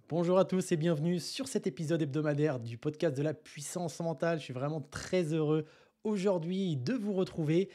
Bonjour à tous et bienvenue sur cet épisode hebdomadaire du podcast de la puissance mentale. Je suis vraiment très heureux aujourd'hui de vous retrouver.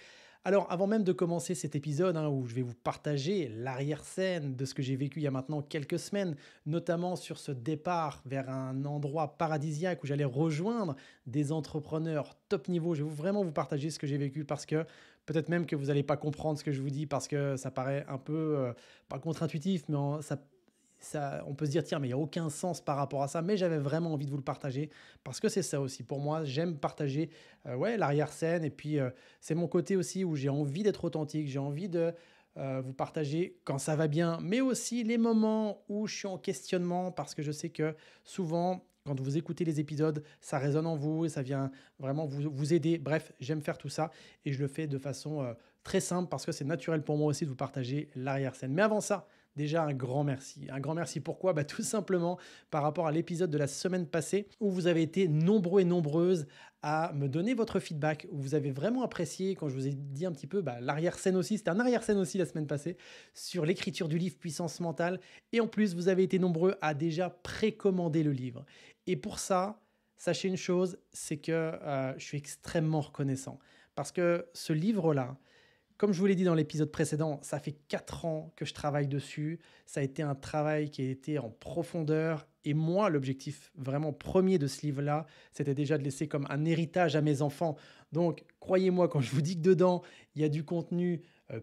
Alors, avant même de commencer cet épisode où je vais vous partager l'arrière-scène de ce que j'ai vécu il y a maintenant quelques semaines, notamment sur ce départ vers un endroit paradisiaque où j'allais rejoindre des entrepreneurs top niveau, je vais vraiment vous partager ce que j'ai vécu parce que peut-être même que vous n'allez pas comprendre ce que je vous dis parce que ça paraît un peu, pas contre-intuitif, mais on peut se dire, tiens, mais il n'y a aucun sens par rapport à ça, mais j'avais vraiment envie de vous le partager parce que c'est ça aussi. Pour moi, j'aime partager ouais, l'arrière-scène et puis c'est mon côté aussi où j'ai envie d'être authentique, j'ai envie de vous partager quand ça va bien, mais aussi les moments où je suis en questionnement parce que je sais que souvent, quand vous écoutez les épisodes, ça résonne en vous et ça vient vraiment vous aider. Bref, j'aime faire tout ça et je le fais de façon très simple parce que c'est naturel pour moi aussi de vous partager l'arrière-scène. Mais avant ça, déjà, un grand merci. Un grand merci pourquoi tout simplement par rapport à l'épisode de la semaine passée où vous avez été nombreux et nombreuses à me donner votre feedback, où vous avez vraiment apprécié quand je vous ai dit un petit peu l'arrière-scène aussi, c'était un arrière-scène aussi la semaine passée, sur l'écriture du livre Puissance mentale. Et en plus, vous avez été nombreux à déjà précommander le livre. Et pour ça, sachez une chose, c'est que je suis extrêmement reconnaissant. Parce que ce livre-là, comme je vous l'ai dit dans l'épisode précédent, ça fait 4 ans que je travaille dessus. Ça a été un travail qui a été en profondeur. Et moi, l'objectif vraiment premier de ce livre-là, c'était déjà de laisser comme un héritage à mes enfants. Donc, croyez-moi, quand je vous dis que dedans, il y a du contenu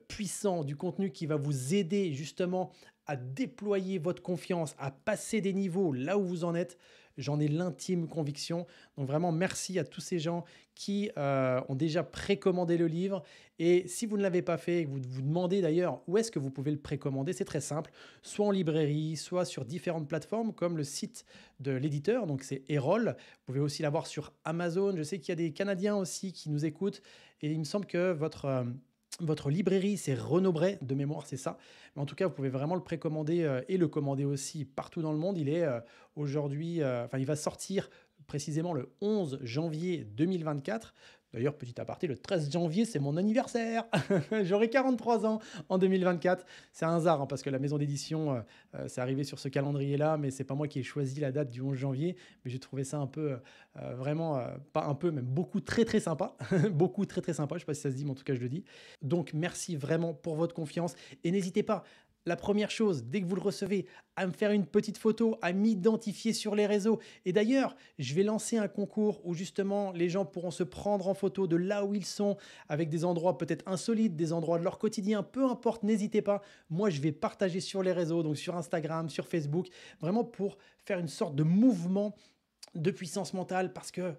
puissant, du contenu qui va vous aider justement à déployer votre confiance, à passer des niveaux là où vous en êtes, j'en ai l'intime conviction. Donc vraiment, merci à tous ces gens qui ont déjà précommandé le livre. Et si vous ne l'avez pas fait et que vous vous demandez d'ailleurs où est-ce que vous pouvez le précommander, c'est très simple, soit en librairie, soit sur différentes plateformes comme le site de l'éditeur, donc c'est Erol. Vous pouvez aussi l'avoir sur Amazon. Je sais qu'il y a des Canadiens aussi qui nous écoutent et il me semble que votre librairie, c'est Renaud Bray, de mémoire, c'est ça. Mais en tout cas, vous pouvez vraiment le précommander et le commander aussi partout dans le monde. Il est aujourd'hui, il va sortir précisément le 11 janvier 2024. D'ailleurs, petit aparté, le 13 janvier, c'est mon anniversaire. J'aurai 43 ans en 2024. C'est un hasard parce que la maison d'édition, c'est arrivé sur ce calendrier-là, mais c'est pas moi qui ai choisi la date du 11 janvier. Mais j'ai trouvé ça un peu, vraiment, pas un peu, même beaucoup très très sympa. Beaucoup très très sympa. Je sais pas si ça se dit, mais en tout cas, je le dis. Donc, merci vraiment pour votre confiance. Et n'hésitez pas, la première chose, dès que vous le recevez, à me faire une petite photo, à m'identifier sur les réseaux. Et d'ailleurs, je vais lancer un concours où justement les gens pourront se prendre en photo de là où ils sont, avec des endroits peut-être insolites, des endroits de leur quotidien, peu importe, n'hésitez pas. Moi, je vais partager sur les réseaux, donc sur Instagram, sur Facebook, vraiment pour faire une sorte de mouvement de puissance mentale parce que,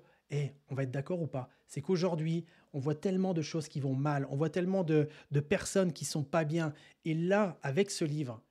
on va être d'accord ou pas, c'est qu'aujourd'hui, on voit tellement de choses qui vont mal, on voit tellement de personnes qui sont pas bien. Et là, avec ce livre,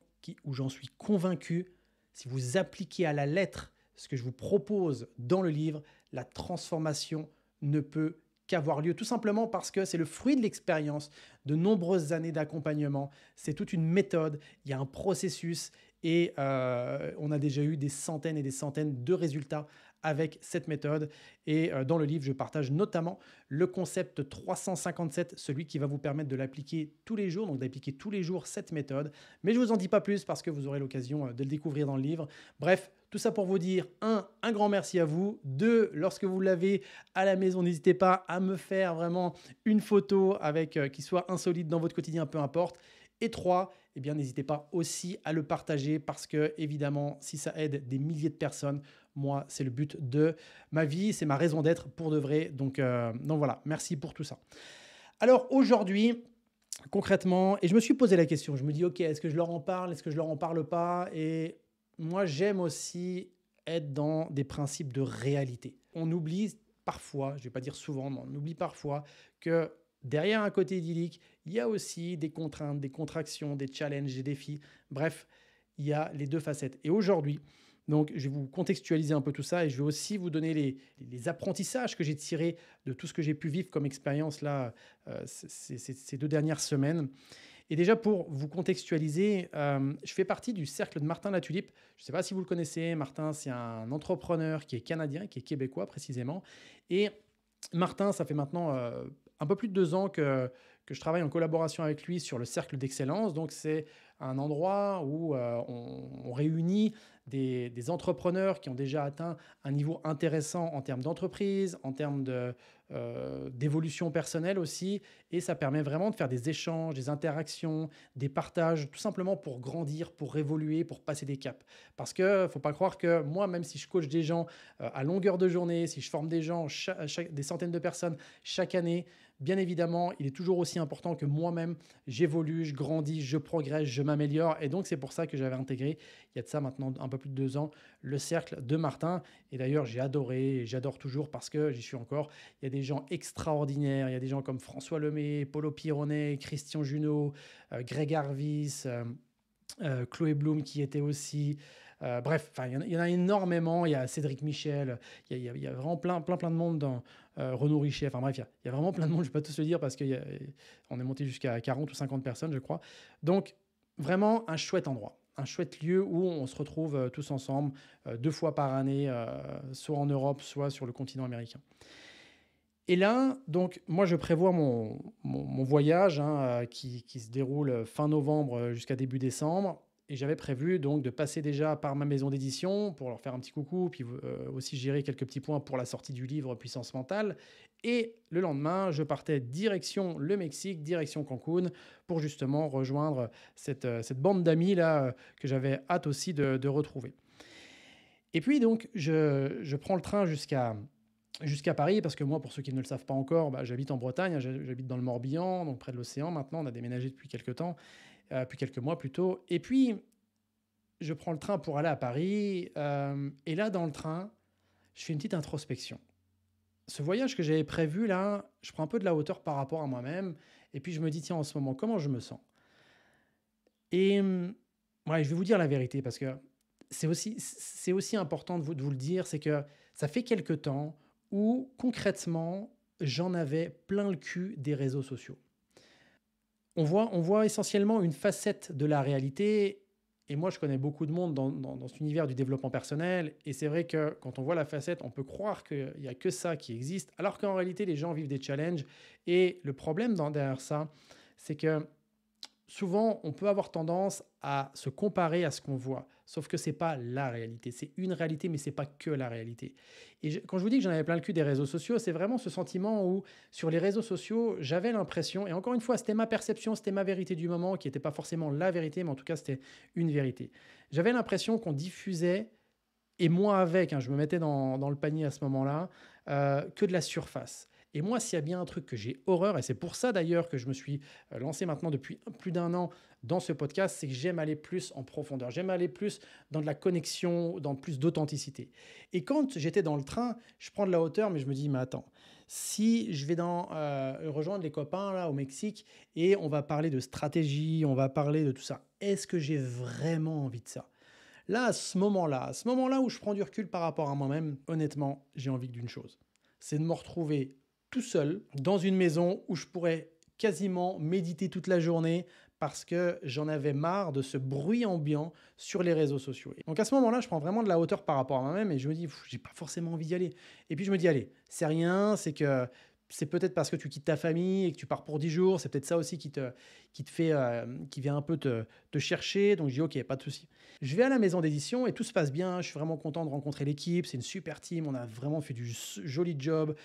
où j'en suis convaincu, si vous appliquez à la lettre ce que je vous propose dans le livre, la transformation ne peut qu'avoir lieu, tout simplement parce que c'est le fruit de l'expérience de nombreuses années d'accompagnement. C'est toute une méthode, il y a un processus et on a déjà eu des centaines et des centaines de résultats avec cette méthode. Et dans le livre, je partage notamment le concept 357, celui qui va vous permettre de l'appliquer tous les jours, donc d'appliquer tous les jours cette méthode. Mais je ne vous en dis pas plus parce que vous aurez l'occasion de le découvrir dans le livre. Bref, tout ça pour vous dire, un grand merci à vous. Deux, lorsque vous l'avez à la maison, n'hésitez pas à me faire vraiment une photo avec qui soit insolite dans votre quotidien, peu importe. Et trois, eh bien, n'hésitez pas aussi à le partager parce que, évidemment, si ça aide des milliers de personnes, moi, c'est le but de ma vie, c'est ma raison d'être pour de vrai. Donc voilà, merci pour tout ça. Alors aujourd'hui, concrètement, et je me suis posé la question, je me dis, ok, est-ce que je leur en parle, est-ce que je leur en parle pas? Et moi, j'aime aussi être dans des principes de réalité. On oublie parfois, je ne vais pas dire souvent, mais on oublie parfois que derrière un côté idyllique, il y a aussi des contraintes, des contractions, des challenges, des défis. Bref, il y a les deux facettes. Et aujourd'hui, donc, je vais vous contextualiser un peu tout ça et je vais aussi vous donner les apprentissages que j'ai tirés de tout ce que j'ai pu vivre comme expérience là, ces 2 dernières semaines. Et déjà, pour vous contextualiser, je fais partie du cercle de Martin Latulippe. Je ne sais pas si vous le connaissez. Martin, c'est un entrepreneur qui est canadien, qui est québécois précisément. Et Martin, ça fait maintenant un peu plus de 2 ans que je travaille en collaboration avec lui sur le cercle d'excellence. Donc, c'est un endroit où on réunit des entrepreneurs qui ont déjà atteint un niveau intéressant en termes d'entreprise, en termes d'évolution personnelle aussi. Et ça permet vraiment de faire des échanges, des interactions, des partages, tout simplement pour grandir, pour évoluer, pour passer des caps. Parce que ne faut pas croire que moi, même si je coach des gens à longueur de journée, si je forme des gens, des centaines de personnes chaque année, bien évidemment, il est toujours aussi important que moi-même, j'évolue, je grandis, je progresse, je m'améliore. Et donc, c'est pour ça que j'avais intégré, il y a de ça maintenant un peu plus de 2 ans, le cercle de Martin. Et d'ailleurs, j'ai adoré et j'adore toujours parce que j'y suis encore. Il y a des gens extraordinaires. Il y a des gens comme François Lemay, Paulo Pironet, Christian Junot, Greg Harvis, Chloé Bloom qui était aussi. Bref, il y en a énormément. Il y a Cédric Michel. Il y a vraiment plein de monde dans Renaud Richet. Enfin bref, il y a vraiment plein de monde. Je ne vais pas tous le dire parce qu'on est monté jusqu'à 40 ou 50 personnes, je crois. Donc, vraiment un chouette endroit. Un chouette lieu où on se retrouve tous ensemble 2 fois par année, soit en Europe, soit sur le continent américain. Et là, donc, moi, je prévois mon voyage qui se déroule fin novembre jusqu'à début décembre. Et j'avais prévu donc de passer déjà par ma maison d'édition pour leur faire un petit coucou, puis aussi gérer quelques petits points pour la sortie du livre Puissance mentale. Et le lendemain, je partais direction le Mexique, direction Cancun, pour justement rejoindre cette bande d'amis là que j'avais hâte aussi de retrouver. Et puis donc, je prends le train jusqu'à Paris, parce que moi, pour ceux qui ne le savent pas encore, bah, j'habite en Bretagne, j'habite dans le Morbihan, donc près de l'océan maintenant. On a déménagé depuis quelques temps, depuis quelques mois plutôt. Et puis, je prends le train pour aller à Paris. Et là, dans le train, je fais une petite introspection. Ce voyage que j'avais prévu, là, je prends un peu de la hauteur par rapport à moi-même. Et puis, je me dis, tiens, en ce moment, comment je me sens? Et ouais, je vais vous dire la vérité, parce que c'est aussi important de vous le dire, c'est que ça fait quelque temps où concrètement, j'en avais plein le cul des réseaux sociaux. On voit essentiellement une facette de la réalité. Et moi, je connais beaucoup de monde dans cet univers du développement personnel. Et c'est vrai que quand on voit la facette, on peut croire qu'il n'y a que ça qui existe, alors qu'en réalité, les gens vivent des challenges. Et le problème derrière ça, c'est que souvent, on peut avoir tendance à se comparer à ce qu'on voit. Sauf que ce n'est pas la réalité. C'est une réalité, mais ce n'est pas que la réalité. Et quand je vous dis que j'en avais plein le cul des réseaux sociaux, c'est vraiment ce sentiment où, sur les réseaux sociaux, j'avais l'impression, et encore une fois, c'était ma perception, c'était ma vérité du moment, qui n'était pas forcément la vérité, mais en tout cas, c'était une vérité. J'avais l'impression qu'on diffusait, et moi avec, je me mettais dans le panier à ce moment-là, que de la surface. Et moi, s'il y a bien un truc que j'ai horreur, et c'est pour ça d'ailleurs que je me suis lancé maintenant depuis plus d'un an dans ce podcast, c'est que j'aime aller plus en profondeur, j'aime aller plus dans de la connexion, dans plus d'authenticité. Et quand j'étais dans le train, je prends de la hauteur, mais je me dis, mais attends, si je vais rejoindre les copains là au Mexique et on va parler de stratégie, on va parler de tout ça, est-ce que j'ai vraiment envie de ça? Là, à ce moment-là où je prends du recul par rapport à moi-même, honnêtement, j'ai envie d'une chose. C'est de me retrouver tout seul dans une maison où je pourrais quasiment méditer toute la journée parce que j'en avais marre de ce bruit ambiant sur les réseaux sociaux. Donc à ce moment-là, je prends vraiment de la hauteur par rapport à moi-même et je me dis, j'ai pas forcément envie d'y aller. Et puis je me dis, allez, c'est rien, c'est peut-être parce que tu quittes ta famille et que tu pars pour 10 jours, c'est peut-être ça aussi qui vient un peu te chercher. Donc je dis, ok, pas de souci. Je vais à la maison d'édition et tout se passe bien. Je suis vraiment content de rencontrer l'équipe. C'est une super team. On a vraiment fait du joli job.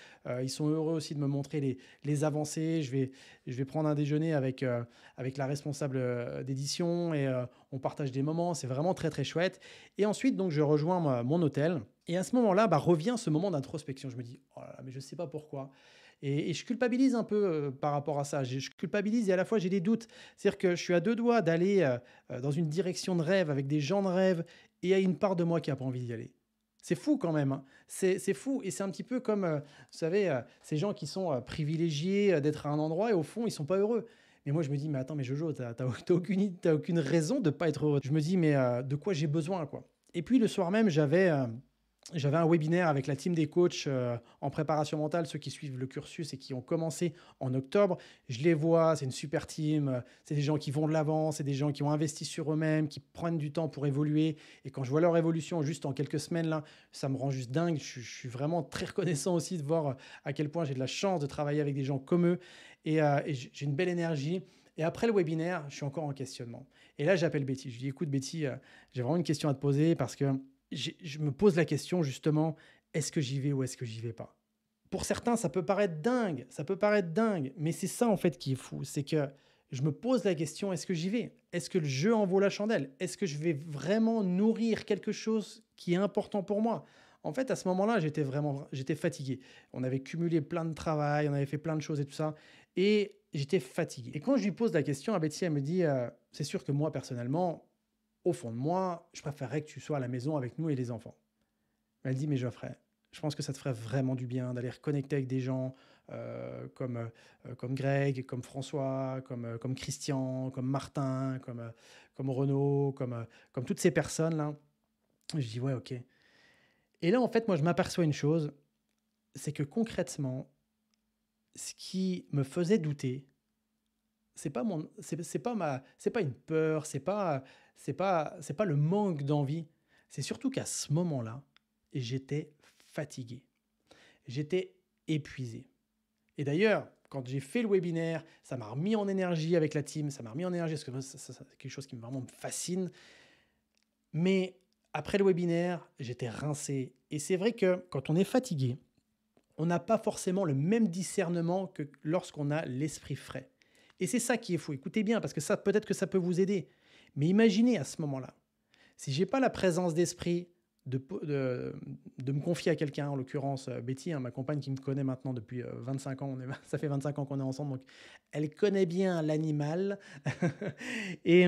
Ils sont heureux aussi de me montrer les avancées. Je vais prendre un déjeuner avec la responsable d'édition et on partage des moments. C'est vraiment très, très chouette. Et ensuite, donc, je rejoins mon hôtel. Et à ce moment-là, revient ce moment d'introspection. Je me dis, oh là là, mais je ne sais pas pourquoi. Et je culpabilise un peu par rapport à ça. Je culpabilise et à la fois j'ai des doutes. C'est-à-dire que je suis à deux doigts d'aller dans une direction de rêve avec des gens de rêve et il y a une part de moi qui n'a pas envie d'y aller. C'est fou quand même, hein. C'est fou et c'est un petit peu comme, vous savez, ces gens qui sont privilégiés d'être à un endroit et au fond, ils ne sont pas heureux. Mais moi, je me dis, mais attends, mais Jojo, t'as aucune raison de ne pas être heureux. Je me dis, mais de quoi j'ai besoin, quoi. Et puis le soir même, j'avais un webinaire avec la team des coachs en préparation mentale, ceux qui suivent le cursus et qui ont commencé en octobre. Je les vois, c'est une super team. C'est des gens qui vont de l'avant, c'est des gens qui ont investi sur eux-mêmes, qui prennent du temps pour évoluer. Et quand je vois leur évolution juste en quelques semaines, là, ça me rend juste dingue. Je suis vraiment très reconnaissant aussi de voir à quel point j'ai de la chance de travailler avec des gens comme eux. Et j'ai une belle énergie. Et après le webinaire, je suis encore en questionnement. Et là, j'appelle Betty. Je lui dis, écoute Betty, j'ai vraiment une question à te poser parce que je me pose la question justement, est-ce que j'y vais ou est-ce que j'y vais pas? Pour certains, ça peut paraître dingue, mais c'est ça en fait qui est fou, c'est que je me pose la question, est-ce que j'y vais? Est-ce que le jeu en vaut la chandelle? Est-ce que je vais vraiment nourrir quelque chose qui est important pour moi? En fait, à ce moment-là, j'étais fatigué. On avait cumulé plein de travail, on avait fait plein de choses et tout ça, et j'étais fatigué. Et quand je lui pose la question à Betty, elle me dit, c'est sûr que moi, personnellement, au fond de moi, je préférerais que tu sois à la maison avec nous et les enfants. Elle dit, mais Geoffrey, je pense que ça te ferait vraiment du bien d'aller reconnecter avec des gens comme Greg, comme François, comme Christian, comme Martin, comme Renaud, comme toutes ces personnes-là. Je dis, ouais, ok. Et là, en fait, moi, je m'aperçois une chose, c'est que concrètement, ce qui me faisait douter, c'est pas une peur, c'est pas le manque d'envie. C'est surtout qu'à ce moment-là, j'étais fatigué. J'étais épuisé. Et d'ailleurs, quand j'ai fait le webinaire, ça m'a remis en énergie avec la team, ça m'a remis en énergie parce que c'est quelque chose qui vraiment me fascine. Mais après le webinaire, j'étais rincé. Et c'est vrai que quand on est fatigué, on n'a pas forcément le même discernement que lorsqu'on a l'esprit frais. Et c'est ça qui est fou. Écoutez bien, parce que ça, peut-être que ça peut vous aider. Mais imaginez à ce moment-là, si j'ai pas la présence d'esprit de me confier à quelqu'un, en l'occurrence Betty, hein, ma compagne qui me connaît maintenant depuis 25 ans, ça fait 25 ans qu'on est ensemble, donc elle connaît bien l'animal. Et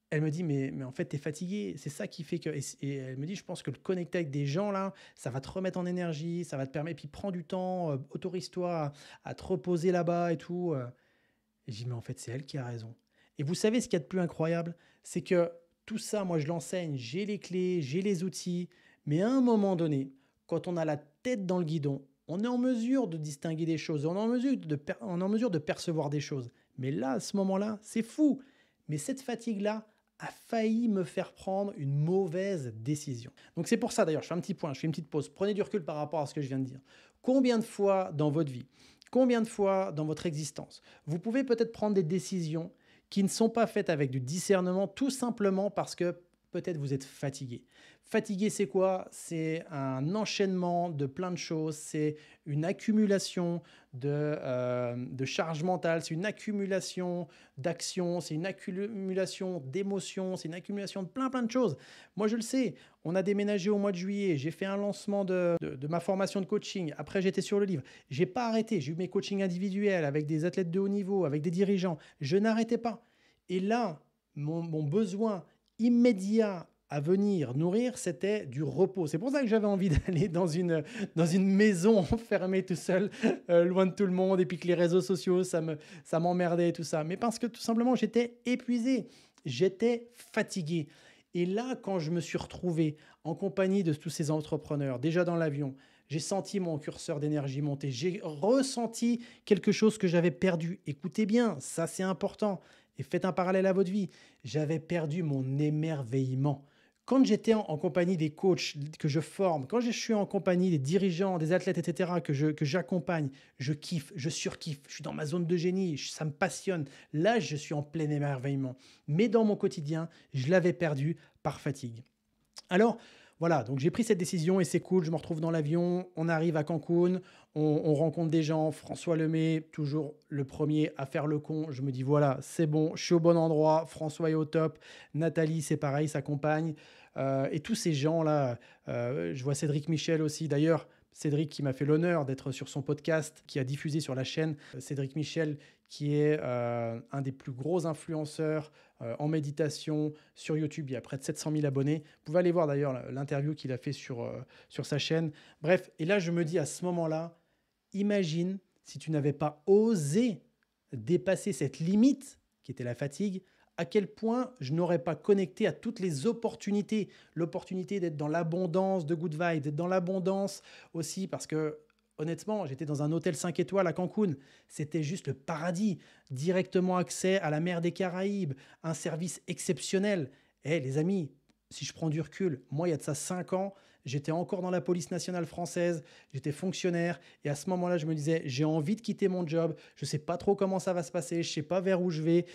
elle me dit, mais en fait, tu es fatigué, c'est ça qui fait que... Et elle me dit, je pense que le connecter avec des gens, là, ça va te remettre en énergie, ça va te permettre, puis prends du temps, autorise-toi à te reposer là-bas et tout. Et je dis, mais en fait, c'est elle qui a raison. Et vous savez ce qu'il y a de plus incroyable? C'est que tout ça, moi, je l'enseigne, j'ai les clés, j'ai les outils, mais à un moment donné, quand on a la tête dans le guidon, on est en mesure de distinguer des choses, on est en mesure de percevoir des choses. Mais là, à ce moment-là, c'est fou. Mais cette fatigue-là a failli me faire prendre une mauvaise décision. Donc c'est pour ça, d'ailleurs, je fais un petit point, je fais une petite pause. Prenez du recul par rapport à ce que je viens de dire. Combien de fois dans votre vie, combien de fois dans votre existence, vous pouvez peut-être prendre des décisions qui ne sont pas faites avec du discernement, tout simplement parce que peut-être vous êtes fatigué. Fatigué, c'est quoi? C'est un enchaînement de plein de choses, c'est une accumulation de charge mentale, c'est une accumulation d'actions, c'est une accumulation d'émotions, c'est une accumulation de plein de choses. Moi, je le sais, on a déménagé au mois de juillet, j'ai fait un lancement de ma formation de coaching, après j'étais sur le livre, j'ai pas arrêté, j'ai eu mes coachings individuels avec des athlètes de haut niveau, avec des dirigeants, je n'arrêtais pas. Et là, mon besoin immédiat à venir nourrir, c'était du repos. C'est pour ça que j'avais envie d'aller dans une maison enfermée tout seul, loin de tout le monde, et puis que les réseaux sociaux, ça m'emmerdait et tout ça. Mais parce que tout simplement, j'étais épuisé, j'étais fatigué. Et là, quand je me suis retrouvé en compagnie de tous ces entrepreneurs, déjà dans l'avion, j'ai senti mon curseur d'énergie monter, j'ai ressenti quelque chose que j'avais perdu. Écoutez bien, ça c'est important. Et faites un parallèle à votre vie. J'avais perdu mon émerveillement. Quand j'étais en compagnie des coachs que je forme, quand je suis en compagnie des dirigeants, des athlètes, etc., que j'accompagne, je kiffe, je surkiffe, je suis dans ma zone de génie, ça me passionne. Là, je suis en plein émerveillement. Mais dans mon quotidien, je l'avais perdu par fatigue. Alors, voilà, donc j'ai pris cette décision et c'est cool, je me retrouve dans l'avion, on arrive à Cancun, on rencontre des gens, François Lemay, toujours le premier à faire le con, je me dis voilà, c'est bon, je suis au bon endroit, François est au top, Nathalie c'est pareil, sa compagne, et tous ces gens-là, je vois Cédric Michel aussi, d'ailleurs, Cédric qui m'a fait l'honneur d'être sur son podcast, qui a diffusé sur la chaîne, Cédric Michel qui est un des plus gros influenceurs en méditation sur YouTube. Il y a près de 700 000 abonnés. Vous pouvez aller voir d'ailleurs l'interview qu'il a fait sur sa chaîne. Bref, et là je me dis à ce moment-là, imagine si tu n'avais pas osé dépasser cette limite qui était la fatigue, à quel point je n'aurais pas connecté à toutes les opportunités. L'opportunité d'être dans l'abondance de good vibes, d'être dans l'abondance aussi parce que honnêtement, j'étais dans un hôtel 5 étoiles à Cancun. C'était juste le paradis. Directement accès à la mer des Caraïbes, un service exceptionnel. Eh les amis, si je prends du recul, moi, il y a de ça 5 ans, j'étais encore dans la police nationale française, j'étais fonctionnaire et à ce moment-là, je me disais, j'ai envie de quitter mon job, je ne sais pas trop comment ça va se passer, je ne sais pas vers où je vais,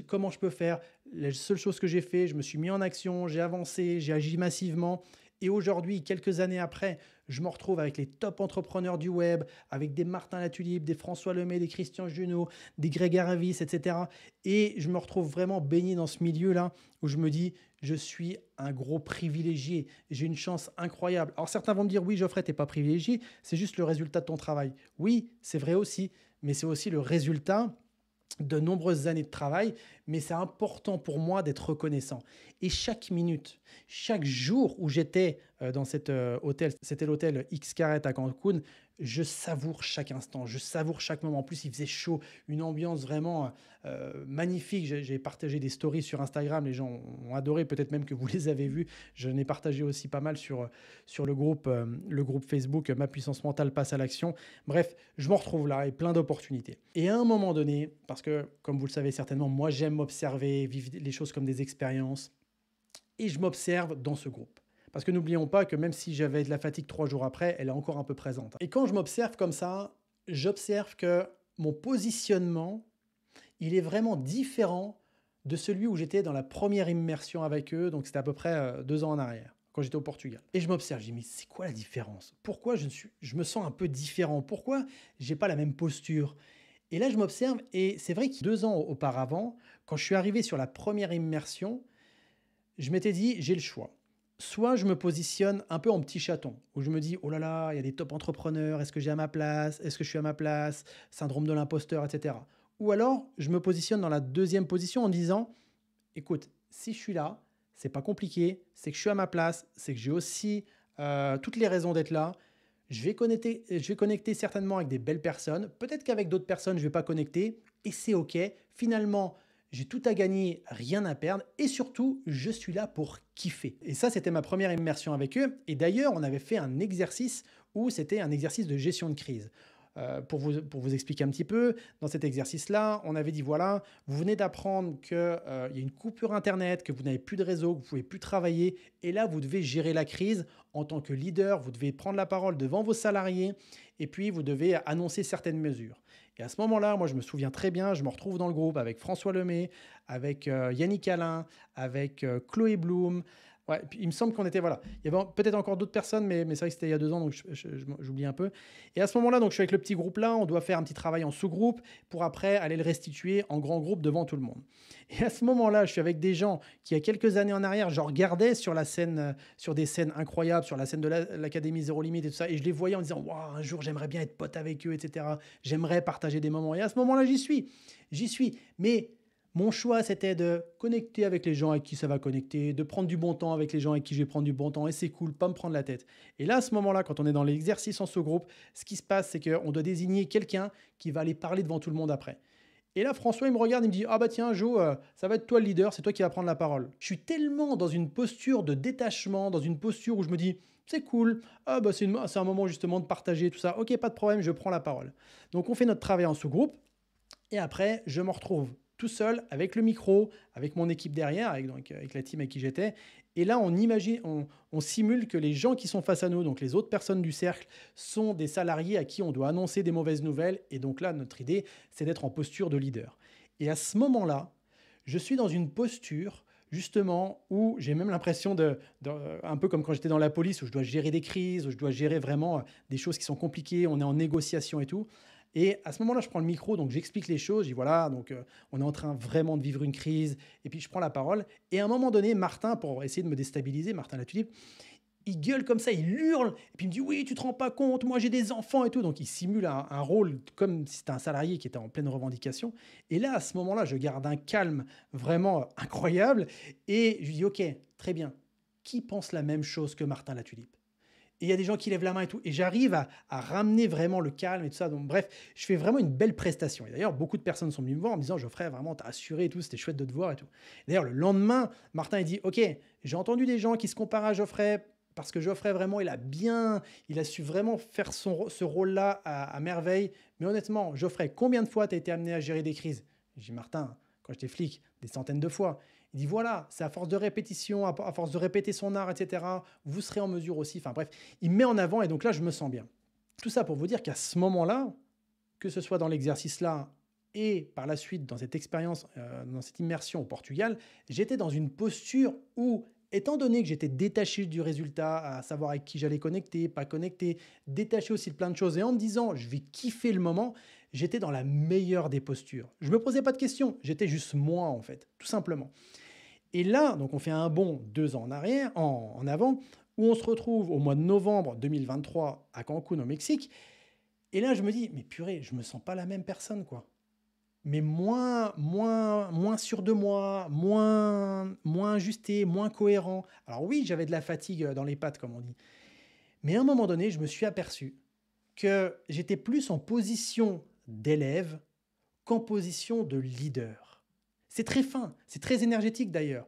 comment je peux faire. La seule chose que j'ai fait, je me suis mis en action, j'ai avancé, j'ai agi massivement. Et aujourd'hui, quelques années après, je me retrouve avec les top entrepreneurs du web, avec des Martin Latulippe, des François Lemay, des Christian Junot, des Greg Aravis, etc. Et je me retrouve vraiment baigné dans ce milieu-là où je me dis, je suis un gros privilégié, j'ai une chance incroyable. Alors certains vont me dire, oui Geoffrey, t'es pas privilégié, c'est juste le résultat de ton travail. Oui, c'est vrai aussi, mais c'est aussi le résultat de nombreuses années de travail, mais c'est important pour moi d'être reconnaissant. Et chaque minute, chaque jour où j'étais dans cet hôtel, c'était l'hôtel X-Caret à Cancun, je savoure chaque instant, je savoure chaque moment. En plus, il faisait chaud, une ambiance vraiment magnifique. J'ai partagé des stories sur Instagram, les gens ont adoré, peut-être même que vous les avez vus. Je n'ai partagé aussi pas mal sur le groupe Facebook Ma puissance mentale passe à l'action. Bref, je me retrouve là et plein d'opportunités. Et à un moment donné, parce que comme vous le savez certainement, moi j'aime m'observer, vivre les choses comme des expériences, et je m'observe dans ce groupe. Parce que n'oublions pas que même si j'avais de la fatigue 3 jours après, elle est encore un peu présente. Et quand je m'observe comme ça, j'observe que mon positionnement, il est vraiment différent de celui où j'étais dans la première immersion avec eux, donc c'était à peu près 2 ans en arrière, quand j'étais au Portugal. Et je m'observe, je dis, mais c'est quoi la différence? Pourquoi je me sens un peu différent? Pourquoi j'ai pas la même posture? Et là, je m'observe, et c'est vrai que 2 ans auparavant, quand je suis arrivé sur la première immersion, je m'étais dit, j'ai le choix. Soit je me positionne un peu en petit chaton, où je me dis, oh là là, il y a des top entrepreneurs, est-ce que j'ai à ma place? Est-ce que je suis à ma place? Syndrome de l'imposteur, etc. Ou alors, je me positionne dans la deuxième position en disant, écoute, si je suis là, c'est pas compliqué, c'est que je suis à ma place, c'est que j'ai aussi toutes les raisons d'être là. Je vais connecter certainement avec des belles personnes. Peut-être qu'avec d'autres personnes, je ne vais pas connecter. Et c'est OK. Finalement, j'ai tout à gagner, rien à perdre. Et surtout, je suis là pour kiffer. Et ça, c'était ma première immersion avec eux. Et d'ailleurs, on avait fait un exercice où c'était un exercice de gestion de crise. Pour vous expliquer un petit peu, dans cet exercice-là, on avait dit, voilà, vous venez d'apprendre qu'il y a une coupure Internet, que vous n'avez plus de réseau, que vous ne pouvez plus travailler. Et là, vous devez gérer la crise en tant que leader. Vous devez prendre la parole devant vos salariés et puis vous devez annoncer certaines mesures. Et à ce moment-là, moi, je me souviens très bien, je me retrouve dans le groupe avec François Lemay, avec Yannick Alain, avec Chloé Bloom. Ouais, puis il me semble qu'on était, voilà, il y avait peut-être encore d'autres personnes, mais c'est vrai que c'était il y a 2 ans, donc j'oublie un peu. Et à ce moment-là, donc je suis avec le petit groupe là, on doit faire un petit travail en sous-groupe pour après aller le restituer en grand groupe devant tout le monde. Et à ce moment-là, je suis avec des gens qui, il y a quelques années en arrière, je regardais sur la scène, sur des scènes incroyables, sur la scène de l'Académie Zéro Limite et tout ça, et je les voyais en disant, waouh, un jour j'aimerais bien être pote avec eux, etc. J'aimerais partager des moments. Et à ce moment-là, j'y suis. Mais mon choix, c'était de connecter avec les gens avec qui ça va connecter, de prendre du bon temps avec les gens avec qui je vais prendre du bon temps, et c'est cool, pas me prendre la tête. Et là, à ce moment-là, quand on est dans l'exercice en sous-groupe, ce qui se passe, c'est qu'on doit désigner quelqu'un qui va aller parler devant tout le monde après. Et là, François, il me regarde, il me dit, ah bah tiens, Jo, ça va être toi le leader, c'est toi qui vas prendre la parole. Je suis tellement dans une posture de détachement, dans une posture où je me dis, c'est cool, ah bah c'est un moment justement de partager tout ça, ok, pas de problème, je prends la parole. Donc on fait notre travail en sous-groupe, et après, je me retrouve tout seul avec le micro, avec mon équipe derrière, avec la team avec qui j'étais. Et là, on simule que les gens qui sont face à nous, donc les autres personnes du cercle, sont des salariés à qui on doit annoncer des mauvaises nouvelles. Et donc là, notre idée, c'est d'être en posture de leader. Et à ce moment-là, je suis dans une posture justement où j'ai même l'impression un peu comme quand j'étais dans la police, où je dois gérer des crises, où je dois gérer vraiment des choses qui sont compliquées, on est en négociation et tout. Et à ce moment-là, je prends le micro, donc j'explique les choses. Je dis voilà, donc on est en train vraiment de vivre une crise. Et puis je prends la parole. Et à un moment donné, Martin, pour essayer de me déstabiliser, Martin Latulippe, il gueule comme ça, il hurle. Et puis il me dit oui, tu te rends pas compte, moi j'ai des enfants et tout. Donc il simule un rôle comme si c'était un salarié qui était en pleine revendication. Et là, à ce moment-là, je garde un calme vraiment incroyable. Et je lui dis ok, très bien. Qui pense la même chose que Martin Latulippe? Et il y a des gens qui lèvent la main et tout. Et j'arrive à ramener vraiment le calme et tout ça. Donc bref, je fais vraiment une belle prestation. Et d'ailleurs, beaucoup de personnes sont venues me voir en me disant, Geoffrey, vraiment, t'as assuré et tout, c'était chouette de te voir et tout. D'ailleurs, le lendemain, Martin, il dit, ok, j'ai entendu des gens qui se comparent à Geoffrey parce que Geoffrey, vraiment, il a su vraiment faire ce rôle-là à merveille. Mais honnêtement, Geoffrey, combien de fois t'as été amené à gérer des crises? J'ai dit, Martin, quand j'étais flic, des centaines de fois. Il dit voilà, c'est à force de répétition, à force de répéter son art, etc., vous serez en mesure aussi. Enfin bref, il me met en avant et donc là, je me sens bien. Tout ça pour vous dire qu'à ce moment-là, que ce soit dans l'exercice-là et par la suite dans cette expérience, dans cette immersion au Portugal, j'étais dans une posture où, étant donné que j'étais détaché du résultat, à savoir avec qui j'allais connecter, pas connecter, détaché aussi de plein de choses et en me disant je vais kiffer le moment, j'étais dans la meilleure des postures. Je me posais pas de questions, j'étais juste moi en fait, tout simplement. Et là, donc on fait un bond 2 ans en arrière, en avant, où on se retrouve au mois de novembre 2023 à Cancun au Mexique. Et là, je me dis, mais purée, je me sens pas la même personne, quoi. Mais moins sûr de moi, moins ajusté, moins cohérent. Alors oui, j'avais de la fatigue dans les pattes, comme on dit. Mais à un moment donné, je me suis aperçu que j'étais plus en position d'élève qu'en position de leader. C'est très fin, c'est très énergétique d'ailleurs.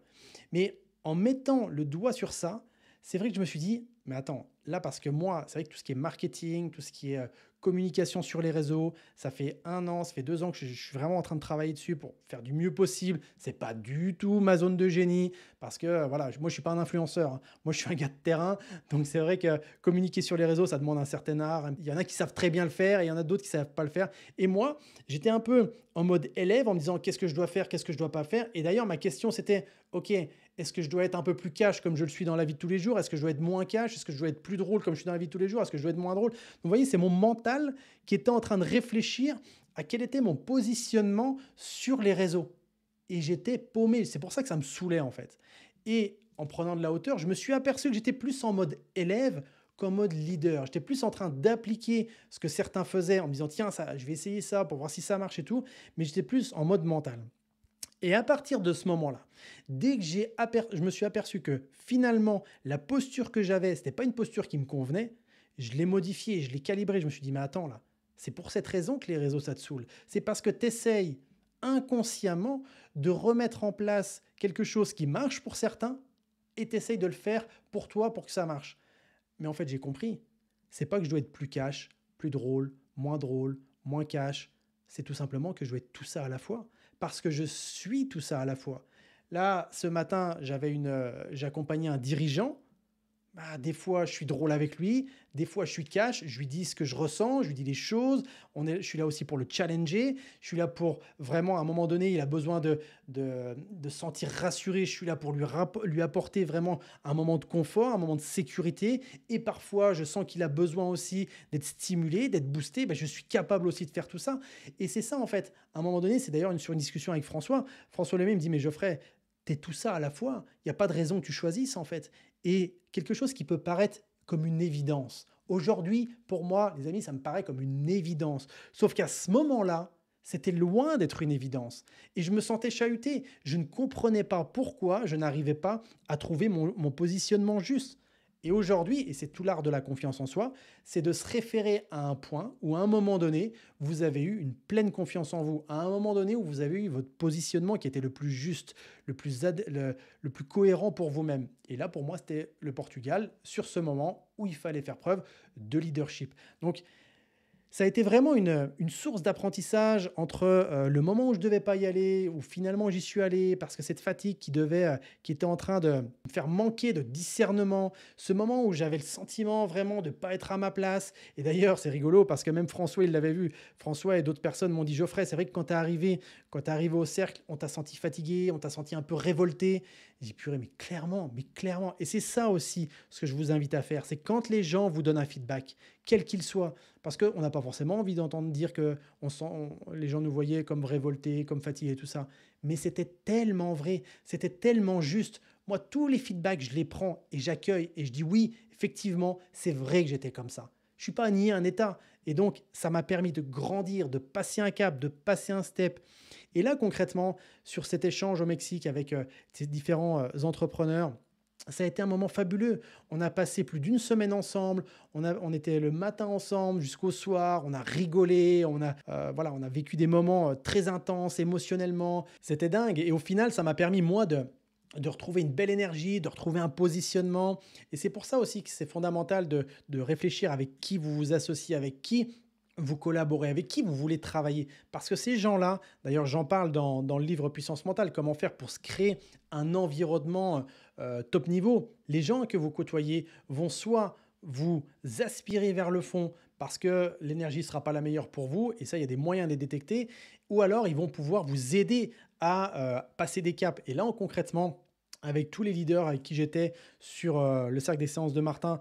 Mais en mettant le doigt sur ça, c'est vrai que je me suis dit, mais attends, là parce que moi, c'est vrai que tout ce qui est marketing, tout ce qui est communication sur les réseaux, ça fait 1 an, ça fait 2 ans que je suis vraiment en train de travailler dessus pour faire du mieux possible. C'est pas du tout ma zone de génie parce que voilà, moi je suis pas un influenceur, hein. Moi je suis un gars de terrain, donc c'est vrai que communiquer sur les réseaux, ça demande un certain art. Il y en a qui savent très bien le faire et il y en a d'autres qui savent pas le faire. Et moi, j'étais un peu en mode élève en me disant qu'est-ce que je dois faire, qu'est-ce que je dois pas faire. Et d'ailleurs, ma question c'était, ok, est-ce que je dois être un peu plus cash comme je le suis dans la vie de tous les jours? Est-ce que je dois être moins cash? Est-ce que je dois être plus drôle comme je suis dans la vie de tous les jours? Est-ce que je dois être moins drôle? Donc, vous voyez, c'est mon mental qui était en train de réfléchir à quel était mon positionnement sur les réseaux. Et j'étais paumé. C'est pour ça que ça me saoulait en fait. Et en prenant de la hauteur, je me suis aperçu que j'étais plus en mode élève qu'en mode leader. J'étais plus en train d'appliquer ce que certains faisaient en me disant tiens, ça, je vais essayer ça pour voir si ça marche et tout. Mais j'étais plus en mode mental. Et à partir de ce moment-là, dès que je me suis aperçu que finalement, la posture que j'avais, ce n'était pas une posture qui me convenait, je l'ai modifiée, je l'ai calibrée. Je me suis dit, mais attends là, c'est pour cette raison que les réseaux, ça te saoule. C'est parce que tu essayes inconsciemment de remettre en place quelque chose qui marche pour certains et tu essayes de le faire pour toi pour que ça marche. Mais en fait, j'ai compris. C'est pas que je dois être plus cash, plus drôle, moins cash. C'est tout simplement que je dois être tout ça à la fois. Parce que je suis tout ça à la fois. Là, ce matin, j'accompagnais un dirigeant. Bah, des fois, je suis drôle avec lui. Des fois, je suis cash. Je lui dis ce que je ressens. Je lui dis les choses. Je suis là aussi pour le challenger. Je suis là pour vraiment, à un moment donné, il a besoin de se sentir rassuré. Je suis là pour lui apporter vraiment un moment de confort, un moment de sécurité. Et parfois, je sens qu'il a besoin aussi d'être stimulé, d'être boosté. Bah, je suis capable aussi de faire tout ça. Et c'est ça, en fait. À un moment donné, c'est d'ailleurs sur une discussion avec François. François Lemay me dit, mais Geoffrey, t'es tout ça à la fois. Il n'y a pas de raison que tu choisisses, en fait. Et quelque chose qui peut paraître comme une évidence. Aujourd'hui, pour moi, les amis, ça me paraît comme une évidence. Sauf qu'à ce moment-là, c'était loin d'être une évidence. Et je me sentais chahuté. Je ne comprenais pas pourquoi je n'arrivais pas à trouver mon positionnement juste. Et aujourd'hui, et c'est tout l'art de la confiance en soi, c'est de se référer à un point où à un moment donné, vous avez eu une pleine confiance en vous, à un moment donné où vous avez eu votre positionnement qui était le plus juste, le plus cohérent pour vous-même. Et là, pour moi, c'était le Portugal, sur ce moment où il fallait faire preuve de leadership. Donc, ça a été vraiment une source d'apprentissage entre le moment où je ne devais pas y aller, où finalement j'y suis allé, parce que cette fatigue qui était en train de me faire manquer de discernement, ce moment où j'avais le sentiment vraiment de ne pas être à ma place. Et d'ailleurs, c'est rigolo parce que même François, il l'avait vu. François et d'autres personnes m'ont dit, Geoffrey, c'est vrai que quand tu es arrivé au cercle, on t'a senti fatigué, on t'a senti un peu révolté. J'ai dit, purée, mais clairement. Et c'est ça aussi ce que je vous invite à faire, c'est quand les gens vous donnent un feedback, quel qu'il soit, parce qu'on n'a pas forcément envie d'entendre dire que les gens nous voyaient comme révoltés, comme fatigués et tout ça. Mais c'était tellement vrai, c'était tellement juste. Moi, tous les feedbacks, je les prends et j'accueille et je dis oui, effectivement, c'est vrai que j'étais comme ça. Je ne suis pas nié un état. Et donc, ça m'a permis de grandir, de passer un cap, de passer un step. Et là, concrètement, sur cet échange au Mexique avec ces différents entrepreneurs, ça a été un moment fabuleux. On a passé plus d'1 semaine ensemble. On était le matin ensemble jusqu'au soir. On a rigolé. On a vécu des moments très intenses émotionnellement. C'était dingue. Et au final, ça m'a permis, moi, de retrouver une belle énergie, de retrouver un positionnement. Et c'est pour ça aussi que c'est fondamental de réfléchir avec qui vous vous associez, avec qui vous collaborez, avec qui vous voulez travailler. Parce que ces gens-là, d'ailleurs j'en parle dans le livre Puissance mentale, comment faire pour se créer un environnement top niveau. Les gens que vous côtoyez vont soit vous aspirer vers le fond parce que l'énergie ne sera pas la meilleure pour vous, et ça, il y a des moyens de les détecter, ou alors ils vont pouvoir vous aider à passer des caps. Et là, concrètement, avec tous les leaders avec qui j'étais sur le cercle des séances de Martin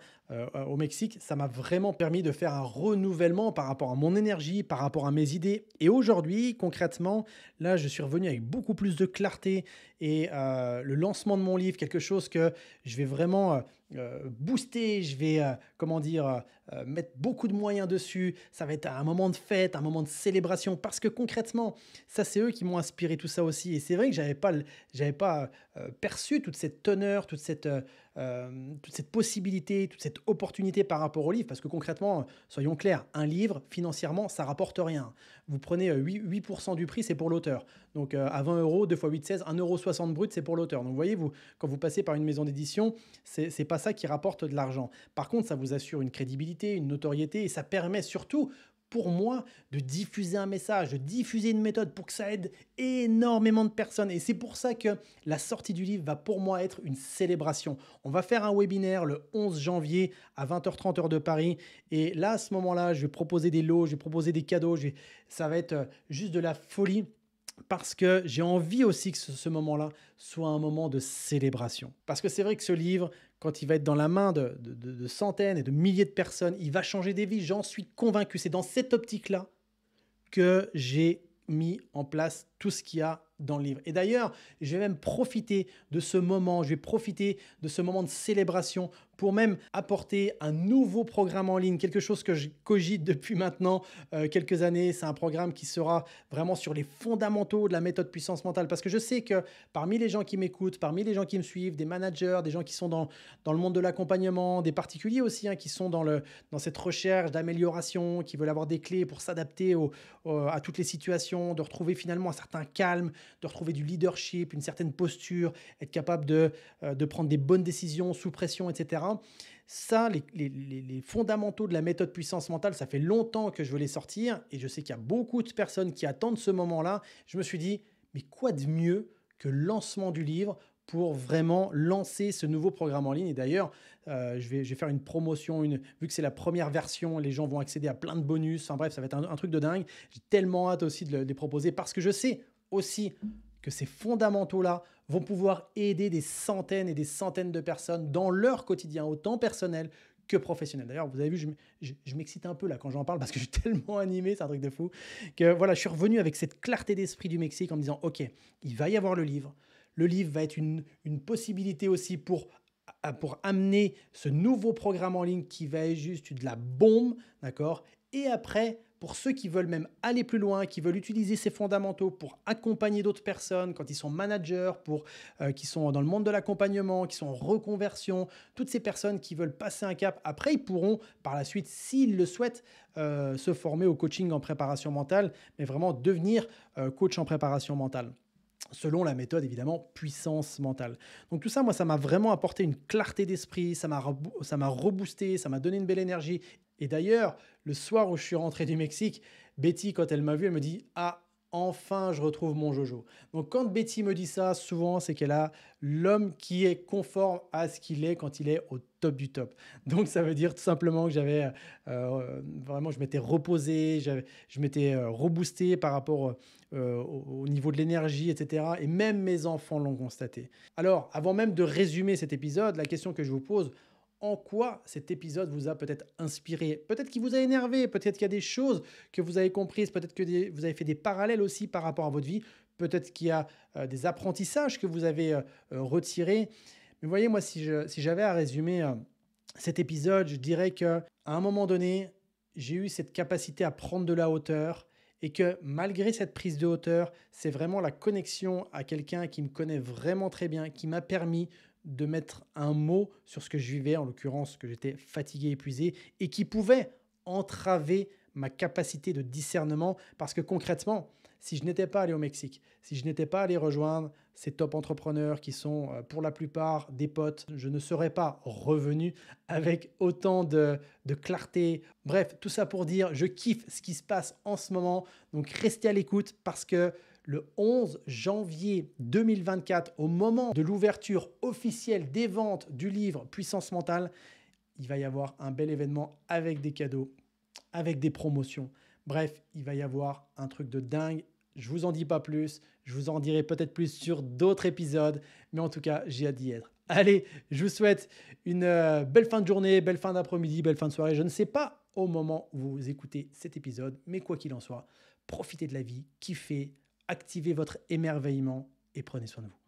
au Mexique, ça m'a vraiment permis de faire un renouvellement par rapport à mon énergie, par rapport à mes idées. Et aujourd'hui, concrètement, là, je suis revenu avec beaucoup plus de clarté et le lancement de mon livre, quelque chose que je vais vraiment booster, je vais, comment dire, mettre beaucoup de moyens dessus. Ça va être un moment de fête, un moment de célébration, parce que concrètement, ça, c'est eux qui m'ont inspiré tout ça aussi. Et c'est vrai que j'avais pas perçu toute cette teneur, toute cette possibilité, toute cette opportunité par rapport au livre. Parce que concrètement, soyons clairs, un livre, financièrement, ça rapporte rien. Vous prenez 8% du prix, c'est pour l'auteur. Donc à 20 euros, 2 fois 8, 16, 1,60 € brut, c'est pour l'auteur. Donc vous voyez, quand vous passez par une maison d'édition, c'est pas ça qui rapporte de l'argent. Par contre, ça vous assure une crédibilité, une notoriété, et ça permet surtout pour moi de diffuser un message, de diffuser une méthode pour que ça aide énormément de personnes. Et c'est pour ça que la sortie du livre va pour moi être une célébration. On va faire un webinaire le 11 janvier à 20h30 heure de Paris. Et là, à ce moment-là, je vais proposer des lots, je vais proposer des cadeaux. Ça va être juste de la folie. Parce que j'ai envie aussi que ce moment-là soit un moment de célébration. Parce que c'est vrai que ce livre, quand il va être dans la main de centaines et de milliers de personnes, il va changer des vies, j'en suis convaincu. C'est dans cette optique-là que j'ai mis en place tout ce qu'il y a dans le livre. Et d'ailleurs, je vais même profiter de ce moment, je vais profiter de ce moment de célébration pour même apporter un nouveau programme en ligne, quelque chose que je cogite depuis maintenant quelques années. C'est un programme qui sera vraiment sur les fondamentaux de la méthode puissance mentale. Parce que je sais que parmi les gens qui m'écoutent, parmi les gens qui me suivent, des managers, des gens qui sont dans le monde de l'accompagnement, des particuliers aussi qui sont dans cette recherche d'amélioration, qui veulent avoir des clés pour s'adapter à toutes les situations, de retrouver finalement un certain calme, de retrouver du leadership, une certaine posture, être capable de prendre des bonnes décisions sous pression, etc. Ça, les fondamentaux de la méthode puissance mentale, ça fait longtemps que je veux les sortir et je sais qu'il y a beaucoup de personnes qui attendent ce moment-là. Je me suis dit, mais quoi de mieux que le lancement du livre pour vraiment lancer ce nouveau programme en ligne. Et d'ailleurs, je vais faire une promotion, vu que c'est la première version, les gens vont accéder à plein de bonus. Enfin bref, ça va être un truc de dingue. J'ai tellement hâte aussi de les proposer parce que je sais aussi que ces fondamentaux-là vont pouvoir aider des centaines et des centaines de personnes dans leur quotidien, autant personnel que professionnel. D'ailleurs, vous avez vu, je m'excite un peu là quand j'en parle parce que je suis tellement animé, c'est un truc de fou, que voilà, je suis revenu avec cette clarté d'esprit du Mexique en me disant, OK, il va y avoir le livre. Le livre va être une possibilité aussi pour amener ce nouveau programme en ligne qui va être juste de la bombe, d'accord? Et après, pour ceux qui veulent même aller plus loin, qui veulent utiliser ces fondamentaux pour accompagner d'autres personnes, quand ils sont managers, qui sont dans le monde de l'accompagnement, qui sont en reconversion, toutes ces personnes qui veulent passer un cap, après, ils pourront par la suite, s'ils le souhaitent, se former au coaching en préparation mentale, mais vraiment devenir coach en préparation mentale, selon la méthode, évidemment, puissance mentale. Donc tout ça, moi, ça m'a vraiment apporté une clarté d'esprit, ça m'a reboosté, ça m'a donné une belle énergie. Et d'ailleurs, le soir où je suis rentré du Mexique, Betty, quand elle m'a vu, elle me dit « Ah, enfin, je retrouve mon Jojo ». Donc quand Betty me dit ça, souvent, c'est qu'elle a l'homme qui est conforme à ce qu'il est quand il est au top du top. Donc ça veut dire tout simplement que j'avais vraiment, je m'étais reposé, je m'étais reboosté par rapport au niveau de l'énergie, etc. Et même mes enfants l'ont constaté. Alors, avant même de résumer cet épisode, la question que je vous pose, en quoi cet épisode vous a peut-être inspiré, peut-être qu'il vous a énervé, peut-être qu'il y a des choses que vous avez comprises, peut-être que vous avez fait des parallèles aussi par rapport à votre vie, peut-être qu'il y a des apprentissages que vous avez retirés. Mais vous voyez, moi, si j'avais à résumer cet épisode, je dirais qu'à un moment donné, j'ai eu cette capacité à prendre de la hauteur et que malgré cette prise de hauteur, c'est vraiment la connexion à quelqu'un qui me connaît vraiment très bien, qui m'a permis de mettre un mot sur ce que je vivais, en l'occurrence que j'étais fatigué, épuisé, et qui pouvait entraver ma capacité de discernement, parce que concrètement, si je n'étais pas allé au Mexique, si je n'étais pas allé rejoindre ces top entrepreneurs qui sont pour la plupart des potes, je ne serais pas revenu avec autant de clarté. Bref, tout ça pour dire, je kiffe ce qui se passe en ce moment. Donc restez à l'écoute parce que le 11 janvier 2024, au moment de l'ouverture officielle des ventes du livre Puissance mentale, il va y avoir un bel événement avec des cadeaux, avec des promotions. Bref, il va y avoir un truc de dingue. Je vous en dis pas plus. Je vous en dirai peut-être plus sur d'autres épisodes. Mais en tout cas, j'ai hâte d'y être. Allez, je vous souhaite une belle fin de journée, belle fin d'après-midi, belle fin de soirée. Je ne sais pas au moment où vous écoutez cet épisode, mais quoi qu'il en soit, profitez de la vie, kiffez, activez votre émerveillement et prenez soin de vous.